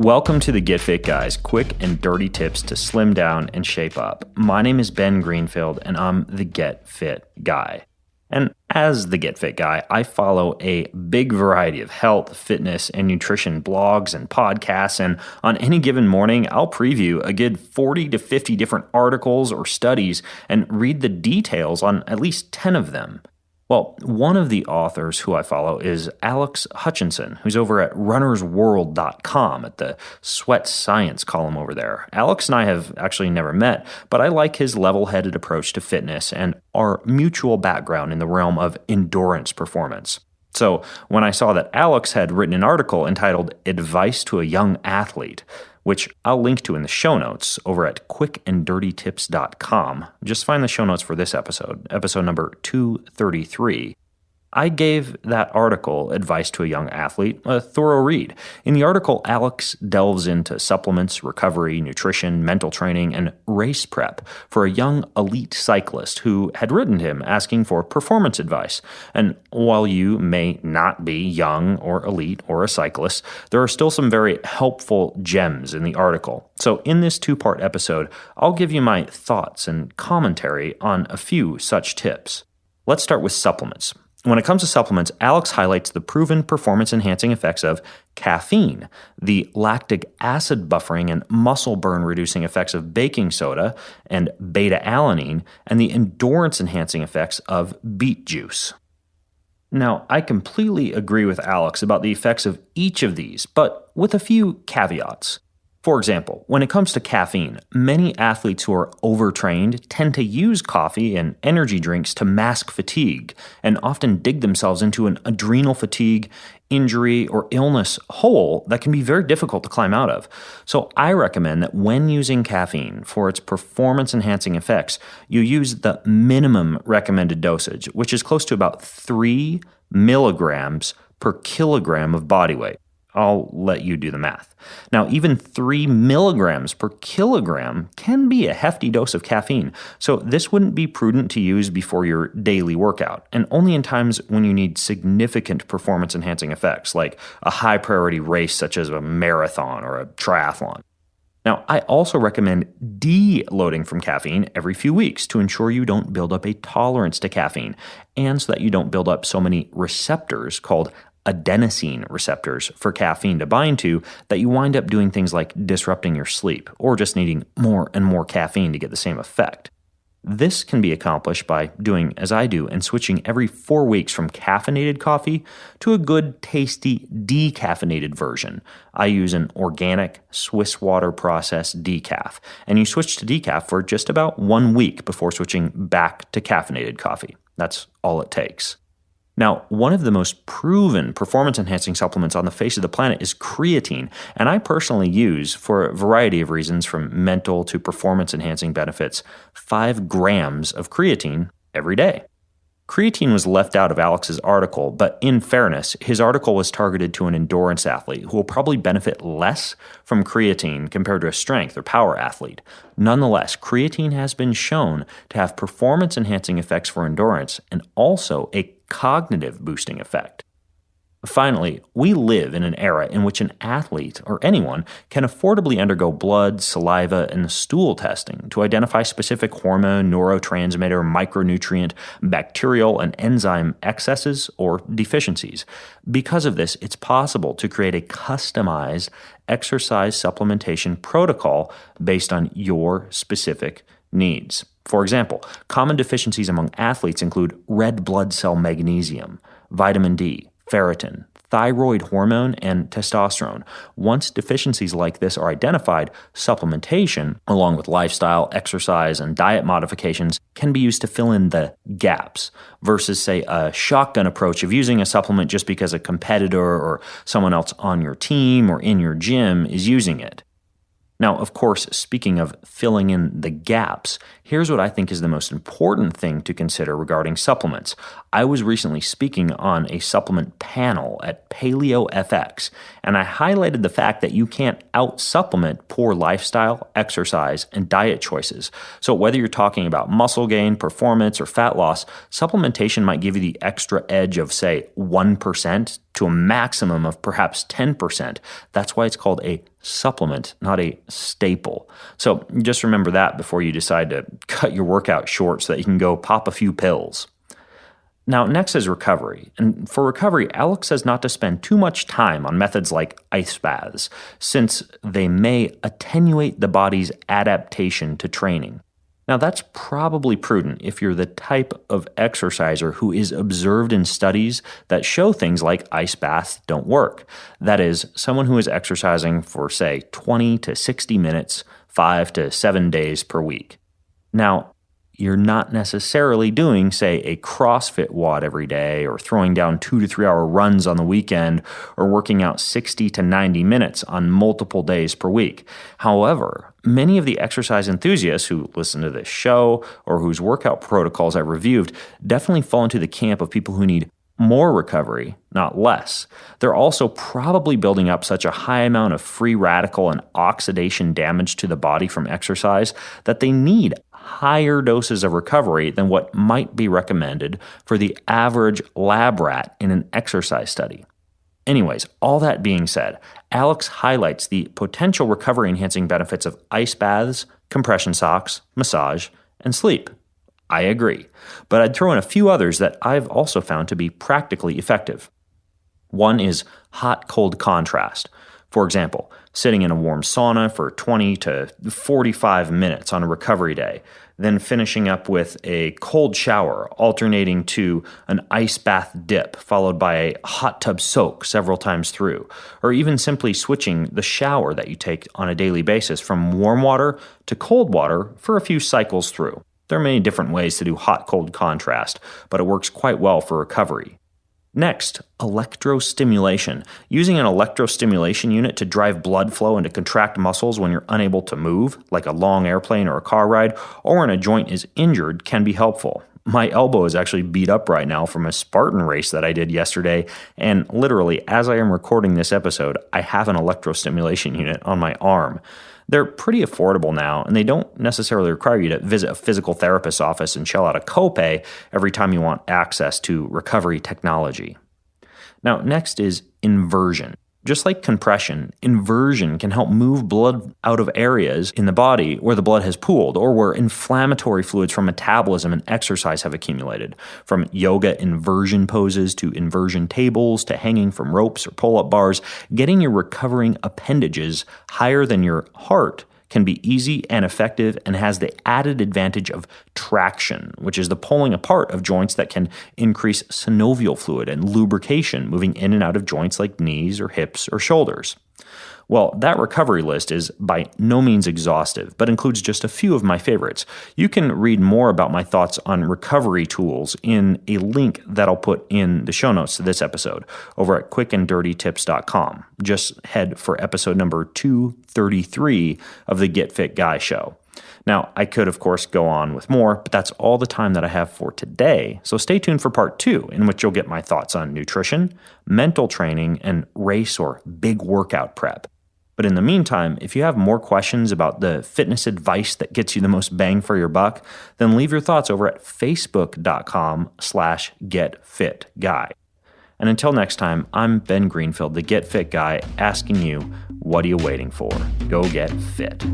Welcome to the Get Fit Guys, quick and dirty tips to slim down and shape up. My name is Ben Greenfield, and I'm the Get Fit Guy. And as the Get Fit Guy, I follow a big variety of health, fitness, and nutrition blogs and podcasts, and on any given morning, I'll preview a good 40 to 50 different articles or studies and read the details on at least 10 of them. Well, one of the authors who I follow is Alex Hutchinson, who's over at runnersworld.com at the Sweat Science column over there. Alex and I have actually never met, but I like his level-headed approach to fitness and our mutual background in the realm of endurance performance. So when I saw that Alex had written an article entitled Advice to a Young Athlete, which I'll link to in the show notes over at quickanddirtytips.com. Just find the show notes for this episode number 233. I gave that article, Advice to a Young Athlete, a thorough read. In the article, Alex delves into supplements, recovery, nutrition, mental training, and race prep for a young elite cyclist who had written to him asking for performance advice. And while you may not be young or elite or a cyclist, there are still some very helpful gems in the article. So in this two-part episode, I'll give you my thoughts and commentary on a few such tips. Let's start with supplements. When it comes to supplements, Alex highlights the proven performance-enhancing effects of caffeine, the lactic acid buffering and muscle burn-reducing effects of baking soda and beta-alanine, and the endurance-enhancing effects of beet juice. Now, I completely agree with Alex about the effects of each of these, but with a few caveats. For example, when it comes to caffeine, many athletes who are overtrained tend to use coffee and energy drinks to mask fatigue and often dig themselves into an adrenal fatigue, injury, or illness hole that can be very difficult to climb out of. So I recommend that when using caffeine for its performance-enhancing effects, you use the minimum recommended dosage, which is close to about 3 milligrams per kilogram of body weight. I'll let you do the math. Now, even 3 milligrams per kilogram can be a hefty dose of caffeine, so this wouldn't be prudent to use before your daily workout, and only in times when you need significant performance-enhancing effects, like a high-priority race such as a marathon or a triathlon. Now, I also recommend deloading from caffeine every few weeks to ensure you don't build up a tolerance to caffeine, and so that you don't build up so many receptors called adenosine receptors for caffeine to bind to that you wind up doing things like disrupting your sleep or just needing more and more caffeine to get the same effect. This can be accomplished by doing as I do and switching every 4 weeks from caffeinated coffee to a good, tasty, decaffeinated version. I use an organic Swiss water processed decaf, and you switch to decaf for just about 1 week before switching back to caffeinated coffee. That's all it takes. Now, one of the most proven performance-enhancing supplements on the face of the planet is creatine, and I personally use, for a variety of reasons from mental to performance-enhancing benefits, 5 grams of creatine every day. Creatine was left out of Alex's article, but in fairness, his article was targeted to an endurance athlete who will probably benefit less from creatine compared to a strength or power athlete. Nonetheless, creatine has been shown to have performance-enhancing effects for endurance and also a cognitive boosting effect. Finally, we live in an era in which an athlete, or anyone, can affordably undergo blood, saliva, and stool testing to identify specific hormone, neurotransmitter, micronutrient, bacterial, and enzyme excesses or deficiencies. Because of this, it's possible to create a customized exercise supplementation protocol based on your specific needs. For example, common deficiencies among athletes include red blood cell magnesium, vitamin D, ferritin, thyroid hormone, and testosterone. Once deficiencies like this are identified, supplementation, along with lifestyle, exercise, and diet modifications, can be used to fill in the gaps versus, say, a shotgun approach of using a supplement just because a competitor or someone else on your team or in your gym is using it. Now, of course, speaking of filling in the gaps, here's what I think is the most important thing to consider regarding supplements. I was recently speaking on a supplement panel at PaleoFX, and I highlighted the fact that you can't out-supplement poor lifestyle, exercise, and diet choices. So whether you're talking about muscle gain, performance, or fat loss, supplementation might give you the extra edge of, say, 1% to a maximum of perhaps 10%. That's why it's called a supplement, not a staple. So just remember that before you decide to cut your workout short so that you can go pop a few pills. Now, next is recovery. And for recovery, Alex says not to spend too much time on methods like ice baths, since they may attenuate the body's adaptation to training. Now, that's probably prudent if you're the type of exerciser who is observed in studies that show things like ice baths don't work. That is, someone who is exercising for, say, 20 to 60 minutes, 5 to 7 days per week. Now, you're not necessarily doing, say, a CrossFit WOD every day or throwing down 2 to 3 hour runs on the weekend or working out 60 to 90 minutes on multiple days per week. However, many of the exercise enthusiasts who listen to this show or whose workout protocols I've reviewed definitely fall into the camp of people who need more recovery, not less. They're also probably building up such a high amount of free radical and oxidation damage to the body from exercise that they need higher doses of recovery than what might be recommended for the average lab rat in an exercise study. Anyways, all that being said, Alex highlights the potential recovery-enhancing benefits of ice baths, compression socks, massage, and sleep. I agree, but I'd throw in a few others that I've also found to be practically effective. One is hot-cold contrast. For example, sitting in a warm sauna for 20 to 45 minutes on a recovery day, then finishing up with a cold shower, alternating to an ice bath dip, followed by a hot tub soak several times through, or even simply switching the shower that you take on a daily basis from warm water to cold water for a few cycles through. There are many different ways to do hot-cold contrast, but it works quite well for recovery. Next, electrostimulation. Using an electrostimulation unit to drive blood flow and to contract muscles when you're unable to move, like a long airplane or a car ride, or when a joint is injured, can be helpful. My elbow is actually beat up right now from a Spartan race that I did yesterday, and literally, as I am recording this episode, I have an electrostimulation unit on my arm. They're pretty affordable now, and they don't necessarily require you to visit a physical therapist's office and shell out a copay every time you want access to recovery technology. Now, next is inversion. Just like compression, inversion can help move blood out of areas in the body where the blood has pooled or where inflammatory fluids from metabolism and exercise have accumulated. From yoga inversion poses to inversion tables to hanging from ropes or pull-up bars, getting your recovering appendages higher than your heart can be easy and effective and has the added advantage of traction, which is the pulling apart of joints that can increase synovial fluid and lubrication moving in and out of joints like knees or hips or shoulders. Well, that recovery list is by no means exhaustive, but includes just a few of my favorites. You can read more about my thoughts on recovery tools in a link that I'll put in the show notes to this episode over at quickanddirtytips.com. Just head for episode number 233 of the Get Fit Guy show. Now, I could, of course, go on with more, but that's all the time that I have for today. So stay tuned for part 2, in which you'll get my thoughts on nutrition, mental training, and race or big workout prep. But in the meantime, if you have more questions about the fitness advice that gets you the most bang for your buck, then leave your thoughts over at facebook.com/getfitguy. And until next time, I'm Ben Greenfield, the Get Fit Guy, asking you, what are you waiting for? Go get fit.